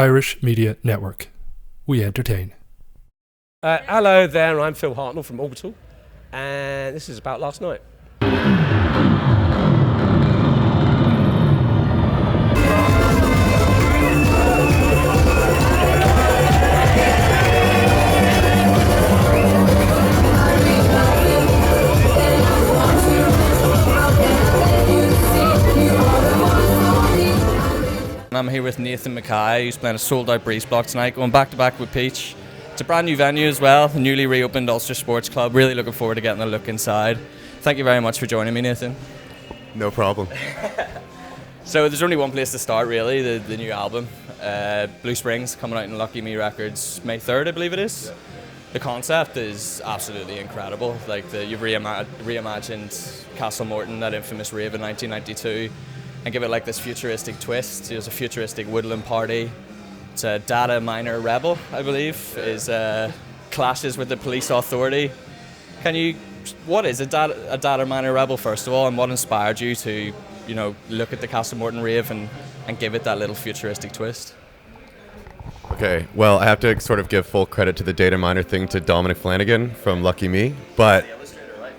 Irish Media Network. We entertain. Hello there, I'm Phil Hartnoll from Orbital, and this is about last night. I'm here with Nathan Micay, who's playing a sold-out Breeze block tonight, going back-to-back with Peach. It's a brand new venue as well, the newly reopened Ulster Sports Club. Really looking forward to getting a look inside. Thank you very much for joining me, Nathan. No problem. So there's only one place to start, really, the new album. Blue Springs, coming out in Lucky Me Records May 3rd, I believe it is. Yeah. The concept is absolutely incredible. Like you've reimagined Castle Morton, that infamous rave in 1992, and give it like this futuristic twist. There's a futuristic woodland party. It's a data miner rebel, I believe, clashes with the police authority. What is a data miner rebel, first of all, and what inspired you to, look at the Castle Morton rave and give it that little futuristic twist? Okay, well, I have to sort of give full credit to the data miner thing to Dominic Flanagan from Lucky Me, but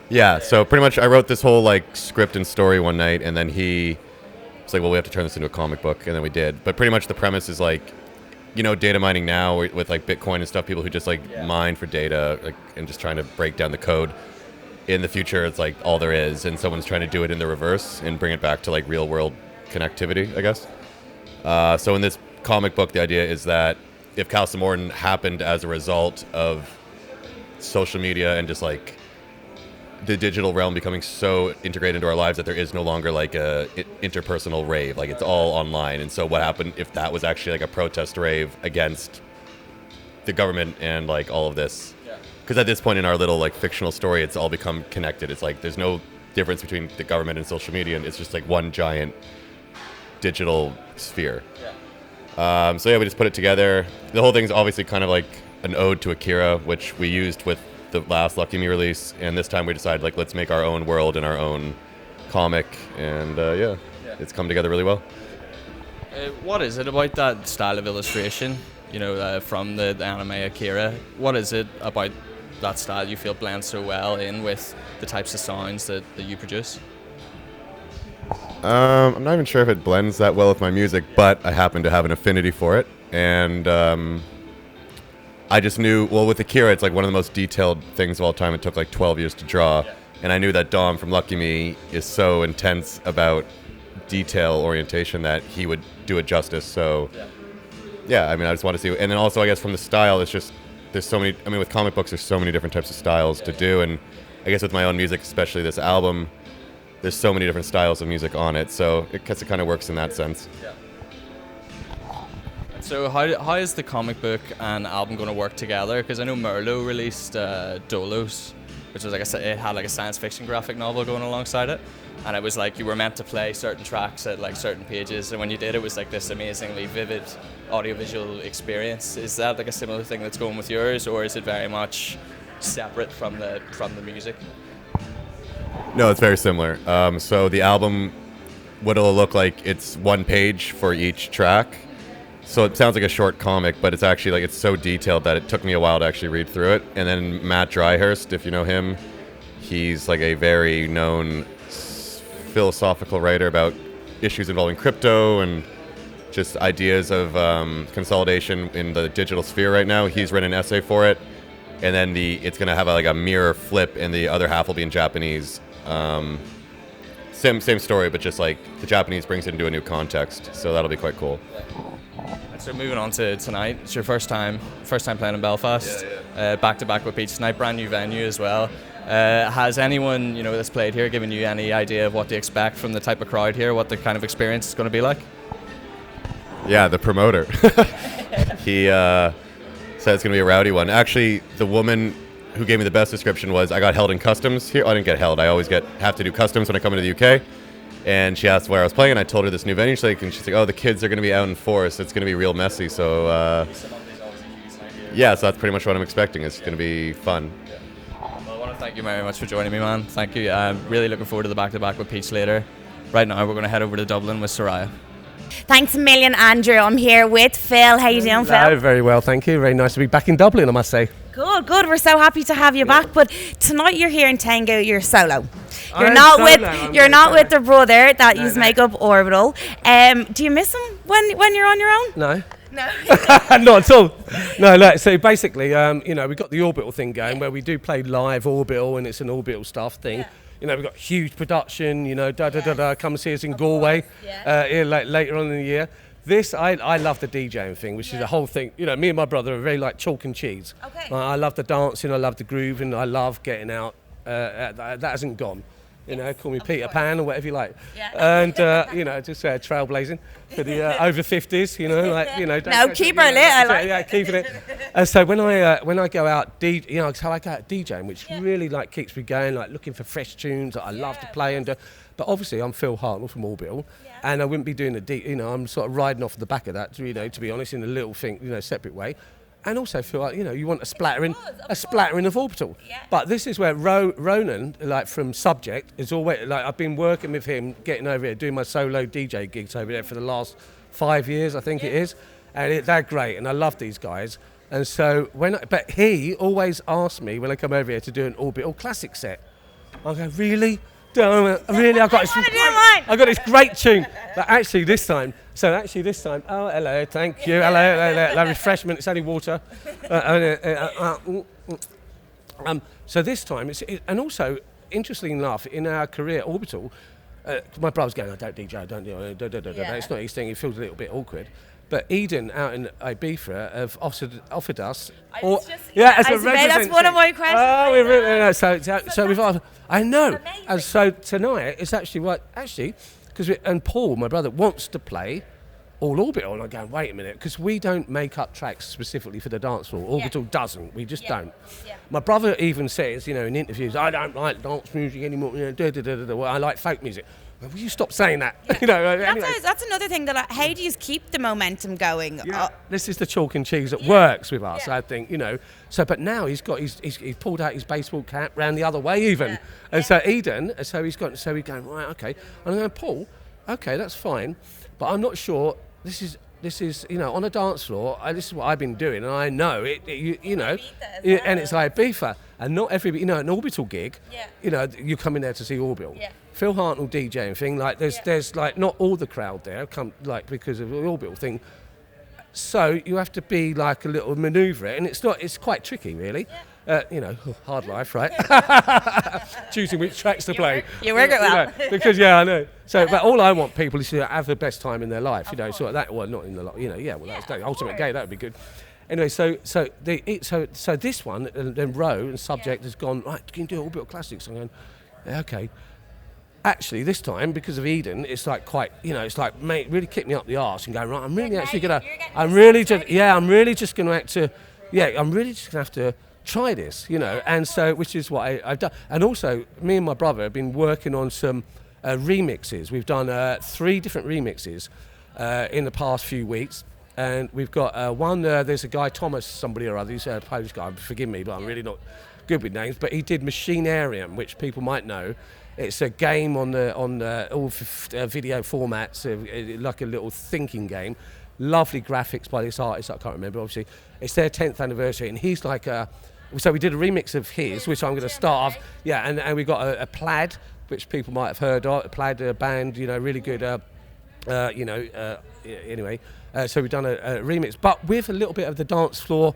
yeah, so pretty much I wrote this whole script and story one night, and then he was like, well, we have to turn this into a comic book, and then we did. But pretty much the premise is data mining now with Bitcoin and stuff, people who just mine for data and just trying to break down the code. In the future, it's all there is, and someone's trying to do it in the reverse and bring it back to real world connectivity, I guess. So in this comic book, the idea is that if Castle Morton happened as a result of social media and just the digital realm becoming so integrated into our lives that there is no longer a interpersonal rave, it's all online. And so what happened if that was actually a protest rave against the government and all of this? Because at this point in our little fictional story, it's all become connected. It's there's no difference between the government and social media, and it's just one giant digital sphere. So yeah, we just put it together. The whole thing's obviously kind of an ode to Akira, which we used with the last Lucky Me release, and this time we decided let's make our own world and our own comic, and it's come together really well. What is it about that style of illustration, from the anime Akira? What is it about that style you feel blends so well in with the types of sounds that you produce? I'm not even sure if it blends that well with my music, but I happen to have an affinity for it, and I just knew, with Akira, it's one of the most detailed things of all time. It took 12 years to draw, and I knew that Dom from Lucky Me is so intense about detail orientation that he would do it justice. So yeah, I just want to see. And then also, I guess from the style, it's just, there's so many, with comic books, there's so many different types of styles to do, and I guess with my own music, especially this album, there's so many different styles of music on it, so it kind of works in that sense. So how is the comic book and album going to work together? Because I know Merlot released Dolos, which was it had a science fiction graphic novel going alongside it, and it was you were meant to play certain tracks at certain pages, and when you did, it was this amazingly vivid audiovisual experience. Is that a similar thing that's going with yours, or is it very much separate from the music? No, it's very similar. So the album, what it'll look like, it's one page for each track. So it sounds like a short comic, but it's actually it's so detailed that it took me a while to actually read through it. And then Matt Dryhurst, if you know him, he's a very known philosophical writer about issues involving crypto and just ideas of consolidation in the digital sphere right now. He's written an essay for it, and then it's going to have a mirror flip, and the other half will be in Japanese. Same story, but just the Japanese brings it into a new context, so that'll be quite cool. So moving on to tonight, it's your first time playing in Belfast, back-to-back with Peach tonight, brand new venue as well. Has anyone that's played here given you any idea of what to expect from the type of crowd here, what the kind of experience is going to be like? Yeah, the promoter. He said it's going to be a rowdy one. Actually, the woman who gave me the best description was, I got held in customs here. I didn't get held. I always have to do customs when I come into the UK. And she asked where I was playing, and I told her this new venue. She's like, oh, the kids are going to be out in force. It's going to be real messy. So, so that's pretty much what I'm expecting. It's going to be fun. Well, I want to thank you very much for joining me, man. Thank you. I'm really looking forward to the back-to-back with Peach later. Right now, we're going to head over to Dublin with Soraya. Thanks a million, Andrew. I'm here with Phil. How you doing, Phil? Very well, thank you. Very nice to be back in Dublin, I must say. Good. We're so happy to have you back. But tonight you're here in Tango. You're solo. You're I'm not solo, You're not with the brother that you make up Orbital. Do you miss him when you're on your own? No. No. Not at all. No, look, so basically, we've got the Orbital thing going where we do play live Orbital and it's an Orbital stuff thing. Yeah. We've got huge production, come see us in Galway here later on in the year. This, I love the DJing thing, which is the whole thing. Me and my brother are very like chalk and cheese. Okay. I love the dancing, I love the grooving, I love getting out. That hasn't gone. Call me Peter Pan or whatever you like. Yeah. And, just trailblazing for the over 50s, No, keep her lit, I like Yeah, keeping it. And so when I go out, so I go out DJing, which really keeps me going, looking for fresh tunes that I love to play and do. But obviously I'm Phil Hartnoll from Orbital, and I wouldn't be doing I'm sort of riding off the back of that, to be honest, in a little thing, separate way. And also feel like, you want a splattering of Orbital. Yeah. But this is where Ronan, from Subject, is always, I've been working with him, getting over here, doing my solo DJ gigs over there for the last 5 years, I think it is. And they're great, and I love these guys. And so, but he always asks me when I come over here to do an Orbital classic set. I go, really? Really? I've got this great tune. But actually this time, oh, hello, thank you. Hello, refreshment, it's only water. So this time, and also, interestingly enough, in our career, Orbital, my brother's going, I don't DJ, I don't do it. It's not his thing, it feels a little bit awkward. But Eden out in Ibiza have offered us. That's one of my questions. Oh, we really, so we've offered. I know. And so tonight it's actually because Paul, my brother, wants to play all Orbital, and I'm going, wait a minute, because we don't make up tracks specifically for the dance floor. Orbital doesn't. We just don't. Yeah. My brother even says, in interviews, I don't like dance music anymore. Well, I like folk music. Well, will you stop saying that? Anyway. That's another thing how do you keep the momentum going? Yeah. This is the chalk and cheese that works with us, I think, So, but now he's pulled out his baseball cap round the other way even. And so Eden, he's going, right, okay. And I'm going, Paul, okay, that's fine. But I'm not sure, this is on a dance floor, this is what I've been doing, and I know, and it's like Ibiza. And not every, an Orbital gig, you come in there to see Orbital. Yeah. Phil Hartnoll DJing thing, there's not all the crowd there come because of the Orbital thing. So you have to be a little manoeuvre, and it's quite tricky really. Yeah. Hard life, right? Choosing which tracks to play. You work it well. Because I know. So, but all I want people is to have the best time in their life, sort of that, well, not in the, that's the ultimate gay, that would be good. Anyway, so this one, and then Row and Subject has gone, right, can you do Orbital Classics? I'm going, okay. Actually, this time, because of Eden, it's quite, mate, really kicked me up the arse and going, right, I'm really just going to have to try this, and so, which is what I've done. And also, me and my brother have been working on some remixes. We've done 3 different remixes in the past few weeks. And we've got one, there's a guy, Thomas somebody or other, he's a Polish guy, forgive me, but I'm really not good with names, but he did Machinarium, which people might know. It's a game on all video formats, like a little thinking game. Lovely graphics by this artist, I can't remember, obviously. It's their 10th anniversary, and he's so we did a remix of his, which I'm going to start off, and we got a Plaid, which people might have heard of, a Plaid band, really good, anyway. So we've done a remix, but with a little bit of the dance floor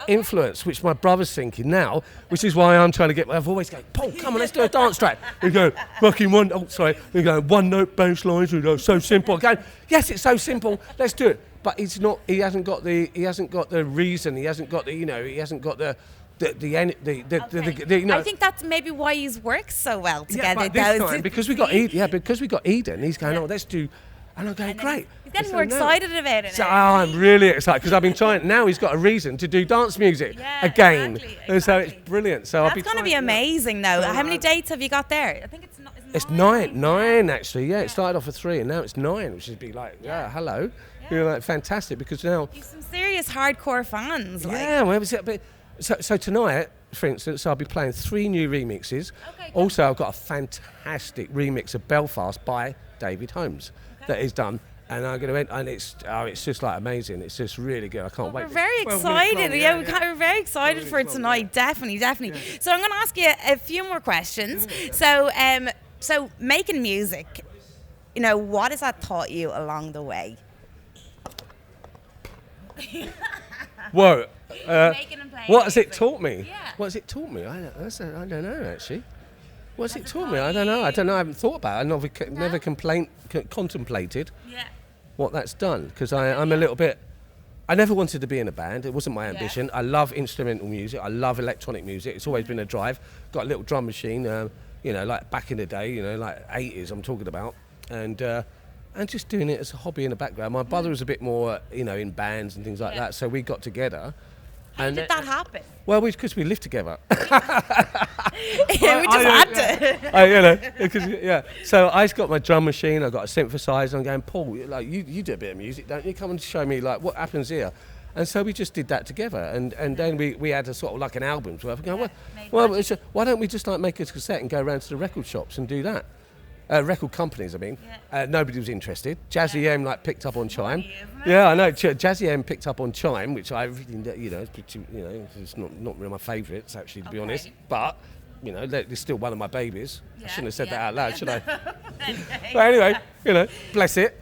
influence, which my brother's thinking now, which is why I'm trying to I've always go, Paul, come on, let's do a dance track. We go, we go, one note bass lines, we go, so simple. I go, yes, it's so simple, let's do it. But it's not, he hasn't got the reason, he hasn't got the I think that's maybe why he's worked so well together. Yeah, but this time, because we got Eden, he's going, let's do. And I'm going, great. He's getting more excited about it. So I'm really excited because I've been trying. Now he's got a reason to do dance music again. Exactly. And so it's brilliant. So that's going to be amazing, though. How many dates have you got there? I think it's 9. 9 actually. Yeah, it started off with 3 and now it's 9, which would be hello. Yeah. Fantastic because now you've some serious hardcore fans. Yeah, well, so tonight, for instance, I'll be playing 3 new remixes. Okay, also, I've got a fantastic remix of Belfast by David Holmes that is done. And I'm going to, and it's just like amazing. It's just really good. I can't wait. We're very excited. We're very excited for it tonight. Definitely. So I'm going to ask you a few more questions. So, so making music, what has that taught you along the way? Whoa. Making and playing What has it music. taught me? Yeah. What has it taught me? I don't know actually. What's it taught me? I don't know. I haven't thought about it. I've never contemplated Yeah. what that's done, because I'm a little bit. I never wanted to be in a band. It wasn't my ambition. I love instrumental music. I love electronic music. It's always been a drive. Got a little drum machine, like back in the day, like 80s I'm talking about, and just doing it as a hobby in the background. My brother was a bit more, in bands and things like that, so we got together. How did that happen? Well, because we lived together. We just had to. So I got my drum machine. I got a synthesizer. I'm going, Paul, like you do a bit of music, don't you? Come and show me like what happens here. And so we just did that together, and then we had a sort of like an album. So I go, why don't we just like make a cassette and go around to the record shops and do that? Record companies, I mean. Yeah. Nobody was interested. Jazzy M picked up on Chime. Yeah, I know. Jazzy M picked up on Chime, which I really, it's not really my favourites actually, to be honest. But they're still one of my babies. I shouldn't have said that out loud, should I? But anyway, bless it.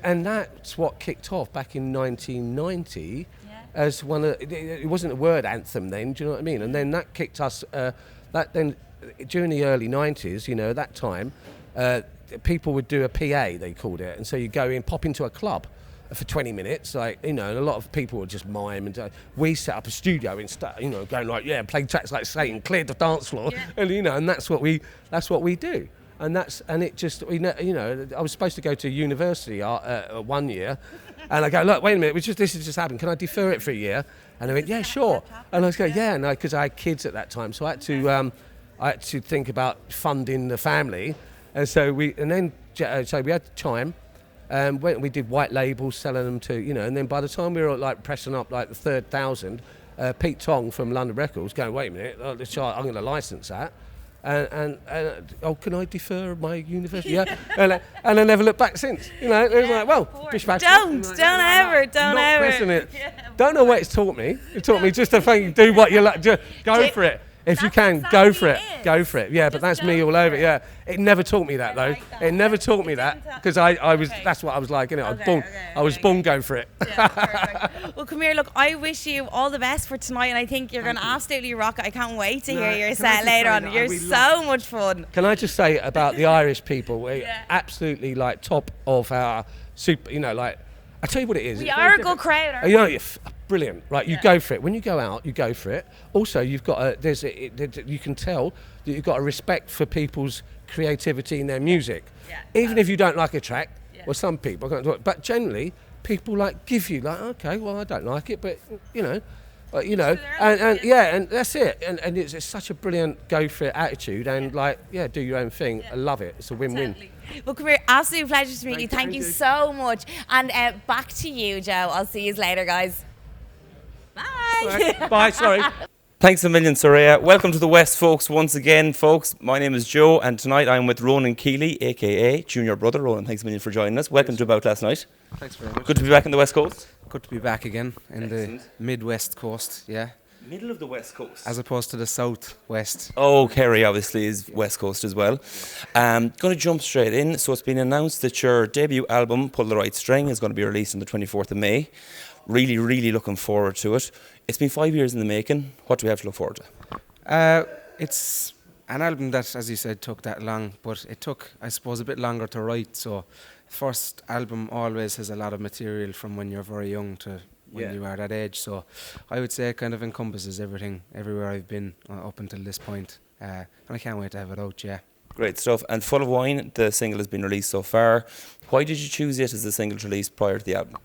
And that's what kicked off back in 1990 as one of. It wasn't a word anthem then. Do you know what I mean? And then that kicked us. During the early 90s, that time. People would do a PA, they called it, and so you go in, pop into a club for 20 minutes, and a lot of people would just mime, and we set up a studio instead, going like, play tracks like Satan, cleared the dance floor, and that's what we do, and it just, I was supposed to go to university 1 year, and I go, look, wait a minute, this has just happened, can I defer it for a year? And I went, yeah, sure, and I was going, because I had kids at that time, so I had to think about funding the family. And so we had Chime, we did white labels, selling them to, and then by the time we were like pressing up like the 3,000, Pete Tong from London Records going, wait a minute, I'm going to license that, and can I defer my university? Yeah, and I never looked back since. It was like, well, bish bash. Don't ever. Pressing it. Don't know what it's taught me. It taught me just to do what you like. Go for it. If you can, go for it. Go for it. Yeah, but that's me all over. Yeah, it never taught me that though. It never taught me that because I was. That's what I was like. I was born going for it. Yeah, well, come here. Look, I wish you all the best for tonight, and I think you're going to absolutely rock it. I can't wait to hear your set later on. You're so much fun. Can I just say about the Irish people? We're absolutely like top of our super. I tell you what it is. We are a good crowd. Aren't we? Brilliant, right? You go for it. When you go out, you go for it. Also, you've got you can tell that you've got a respect for people's creativity in their music. Yeah, even if you don't like a track, well, some people can't do it, but generally, people give you okay, well, I don't like it, but and that's it. And it's such a brilliant go for it attitude, and do your own thing. I love it. It's a win-win. Totally. Well, come here. Absolute pleasure to meet you. Thank you so much. And back to you, Joe. I'll see you later, guys. Bye. Right. Bye. Sorry. Thanks a million, Soraya. Welcome to the West, folks. Once again, folks, my name is Joe, and tonight I'm with Ronan Keeley, a.k.a. Junior Brother. Ronan, thanks a million for joining us. Welcome to About Last Night. Thanks very much. Good to be back on the West Coast. Good to be back again in the Midwest Coast, yeah. Middle of the West Coast. As opposed to the Southwest. Oh, Kerry obviously is West Coast as well. Going to jump straight in. So it's been announced that your debut album, Pull the Right String, is going to be released on the 24th of May. Really, really looking forward to it. It's been 5 years in the making. What do we have to look forward to? It's an album that, as you said, took that long, but it took, I suppose, a bit longer to write. So first album always has a lot of material from when you're very young to when you are that age. So I would say it kind of encompasses everything, everywhere I've been up until this point. And I can't wait to have it out, yeah. Great stuff. And Full of Wine, the single has been released so far. Why did you choose it as the single to release prior to the album?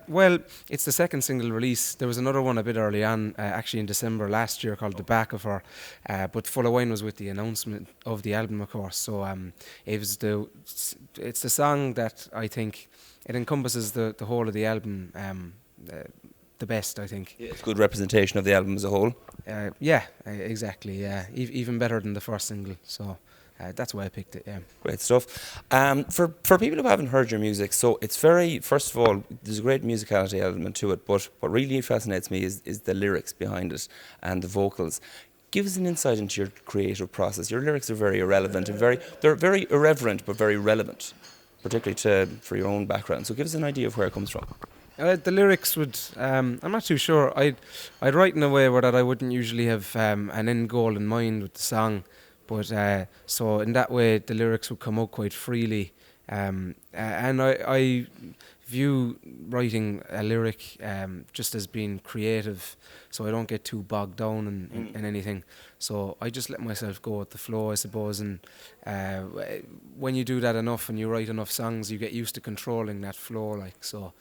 Well, it's the second single release. There was another one a bit early on, actually in December last year, called The Back of Her. But Full of Wine was with the announcement of the album, of course. So it's the song that I think it encompasses the whole of the album the best, I think. It's good representation of the album as a whole. Yeah, exactly. Yeah, even better than the first single. So that's why I picked it. Yeah. Great stuff. For people who haven't heard your music, so it's very, first of all, there's a great musicality element to it, but what really fascinates me is the lyrics behind it and the vocals. Give us an insight into your creative process. Your lyrics are very irrelevant and they're very irreverent but very relevant, particularly for your own background. So give us an idea of where it comes from. The lyrics would, I'm not too sure. I'd write in a way where that I wouldn't usually have an end goal in mind with the song, but so in that way the lyrics would come out quite freely. And I view writing a lyric just as being creative, so I don't get too bogged down in anything. So I just let myself go with the flow, I suppose. And when you do that enough and you write enough songs, you get used to controlling that flow. Like so,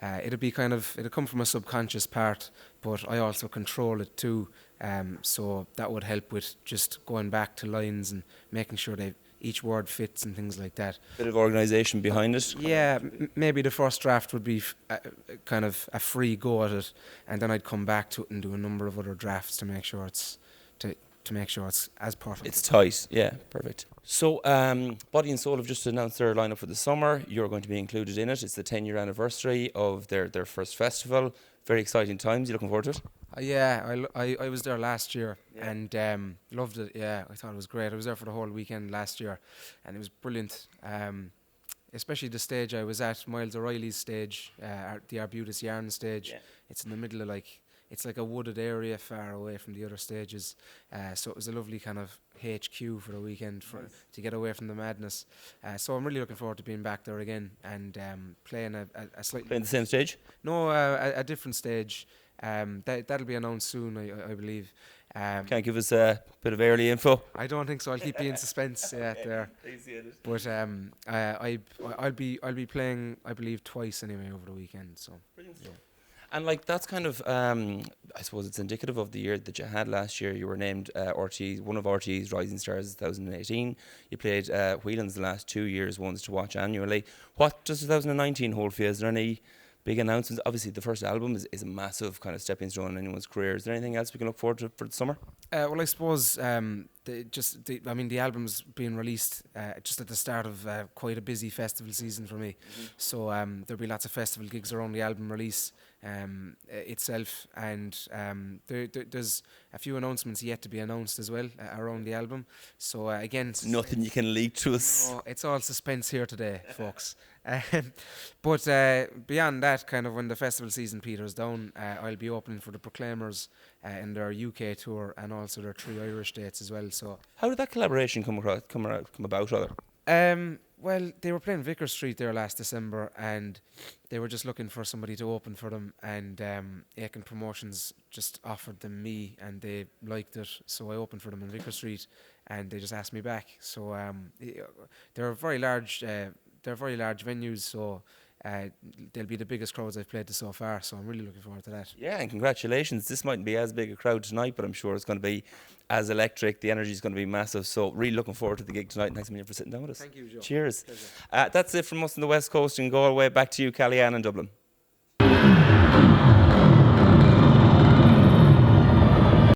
it'll come from a subconscious part, but I also control it too. So that would help with just going back to lines and making sure each word fits and things like that. Bit of organisation behind it. Yeah, maybe the first draft would be kind of a free go at it, and then I'd come back to it and do a number of other drafts to make sure it's as perfect. It's tight, yeah, perfect. So, Body and Soul have just announced their lineup for the summer. You're going to be included in it. It's the 10-year anniversary of their first festival. Very exciting times. You looking forward to it? Yeah, I was there last year and loved it. Yeah, I thought it was great. I was there for the whole weekend last year, and it was brilliant. Especially the stage I was at, Miles O'Reilly's stage, the Arbutus Yarn stage. Yeah. It's in the middle of it's like a wooded area far away from the other stages. So it was a lovely kind of HQ for the weekend to get away from the madness. So I'm really looking forward to being back there again and playing a slightly... Playing the same stage? No, a different stage. That'll be announced soon, I believe. Can't give us a bit of early info? I don't think so. I'll keep you in suspense there. But I'll be playing, I believe, twice anyway over the weekend. So. Brilliant. Yeah. And that's kind of, I suppose it's indicative of the year that you had last year. You were named one of RT's Rising Stars 2018. You played Whelan's the last 2 years, ones to watch annually. What does 2019 hold for you? Is there any big announcements? Obviously, the first album is a massive kind of stepping stone in anyone's career. Is there anything else we can look forward to for the summer? Well, I suppose the album's being released just at the start of quite a busy festival season for me. Mm-hmm. So there'll be lots of festival gigs around the album release itself, and there's a few announcements yet to be announced as well around the album. So again, nothing you can leak to us. No, it's all suspense here today, folks. But beyond that, kind of when the festival season peters down, I'll be opening for the Proclaimers in their UK tour and also their 3 Irish dates as well. So how did that collaboration come about, rather? Well, they were playing Vicar Street there last December, and they were just looking for somebody to open for them, and Aiken Promotions just offered them me, and they liked it, so I opened for them in Vicar Street, and they just asked me back. So they're very large venues, so they'll be the biggest crowds I've played to so far, so I'm really looking forward to that. Yeah, and congratulations. This mightn't be as big a crowd tonight, but I'm sure it's going to be as electric. The energy is going to be massive, so really looking forward to the gig tonight. Thanks a million for sitting down with us. Thank you, Joe. Cheers. That's it from us on the West Coast in Galway. Back to you, Callyanne, in Dublin.